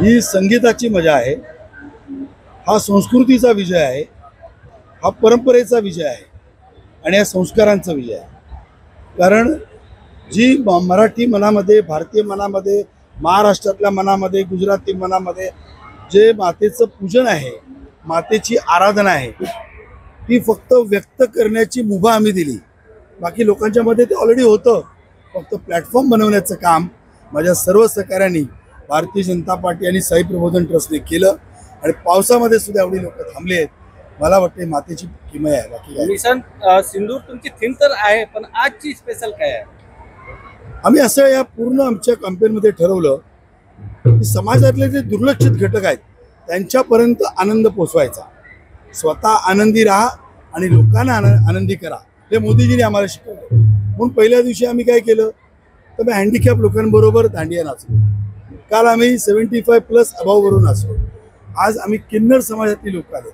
ही संगीताची मजा आहे, हा संस्कृतीचा विजय आहे, हा परंपरेचा विजय आहे आणि या संस्कारांचा विजय आहे. कारण जी मराठी मनामध्ये, भारतीय मनामध्ये, महाराष्ट्रातल्या मनामध्ये, गुजराती मनामध्ये जे मातेचं पूजन आहे, मातेची आराधना आहे, ती फक्त व्यक्त करण्याची मुभा आम्ही दिली. बाकी लोकांच्या मध्ये ते ऑलरेडी होतं. फक्त प्लॅटफॉर्म बनवण्याचं काम माझ्या सर्व सहकाऱ्यांनी, भारतीय जनता पार्टी आणि साई प्रबोधन ट्रस्टने केलं आणि पावसामध्ये सुद्धा एवढी लोक थांबले आहेत. मला वाटते मातेची किमया आहे. बाकी काय मिशन सिंदूर तुमची थीम तर आहे, पण आजची स्पेशल काय आहे? आम्ही असं या पूर्ण आमच्या कॅम्पेनमध्ये ठरवलं की समाजातले जे दुर्लक्षित घटक आहेत त्यांच्यापर्यंत आनंद पोचवायचा. स्वतः आनंदी राहा आणि लोकांना आनंदी करा, हे मोदीजींनी आम्हाला शिकवलं. म्हणून पहिल्या दिवशी आम्ही काय केलं तर मी हँडिकॅप लोकांबरोबर दांडिया नाचलो. काल आम्ही 75+ अबाव वरून नाचलो. आज आम्ही किन्नर समाजातली लोक आले,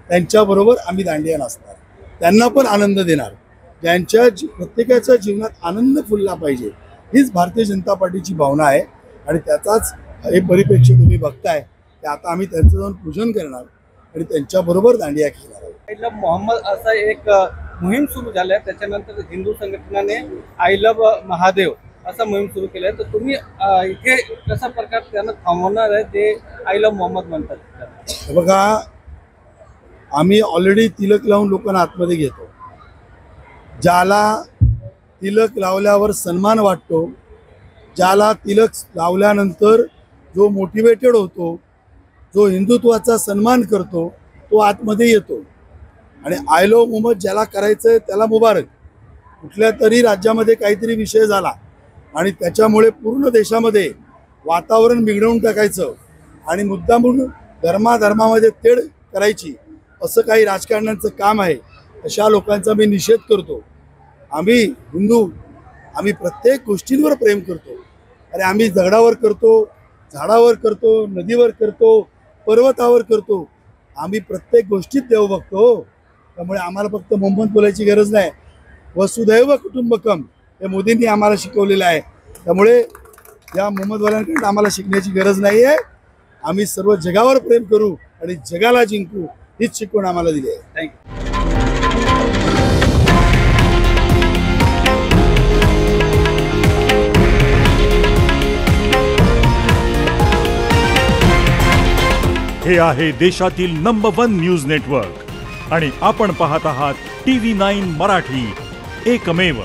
त्यांच्याबरोबर आम्ही दांडिया नाचणार, त्यांना पण आनंद देणार. ज्यांच्या प्रत्येकाच्या जीवनात आनंद फुलला पाहिजे, हीच भारतीय जनता पार्टीची भावना आहे आणि त्याचाच हे परिप्रेक्ष्य तुम्ही बघताय की आता आम्ही त्यांचं जाऊन पूजन करणार आणि त्यांच्याबरोबर दांडिया खेळणार आहोत. आय लव्ह मोहम्मद असं एक मोहीम सुरू झाली आहे. त्याच्यानंतर हिंदू संघटनाने आय लव्ह महादेव असा मोहीम सुरू केलं आहे. तर तुम्ही इथे कशा प्रकारे त्यांना थांबवणार आहे जे आय लव्ह मोहम्मद म्हणतात? बघा, आम्ही ऑलरेडी तिलक लावून लोकांना आतमध्ये घेतो. ज्याला तिलक लावल्यावर सन्मान वाटतो, ज्याला तिलक लावल्यानंतर जो मोटिवेटेड होतो, जो हिंदुत्वाचा सन्मान करतो, तो आतमध्ये येतो. आणि आय लव्ह मोहम्मद ज्याला करायचं आहे त्याला मुबारक. कुठल्या तरी राज्यामध्ये काहीतरी विषय झाला आणि त्याच्यामुळे पूर्ण देशामध्ये वातावरण बिघडवून टाकायचं आणि मुद्दामून धर्माधर्मामध्ये तेढ करायची, असं काही राजकारण्यांचं काम आहे. अशा लोकांचा मी निषेध करतो. आम्ही हिंदू, आम्ही प्रत्येक गोष्टींवर प्रेम करतो. अरे आम्ही दगडावर करतो, झाडावर करतो, नदीवर करतो, पर्वतावर करतो. आम्ही प्रत्येक गोष्टीत देव बघतो. त्यामुळे आम्हाला फक्त मोहम्मद बोलायची गरज नाही. वसुधैव कुटुंबकम हे मोदींनी आम्हाला शिकवलेलं आहे. त्यामुळे या मोहम्मदवाल्यांकडे आम्हाला शिकण्याची गरज नाही आहे. आम्ही सर्व जगावर प्रेम करू आणि जगाला जिंकू, हीच शिकवण आम्हाला दिली आहे. थँक्यू. हे आहे देशातील नंबर 1 न्यूज नेटवर्क आणि आपण पाहत आहात TV9 मराठी, एकमेव.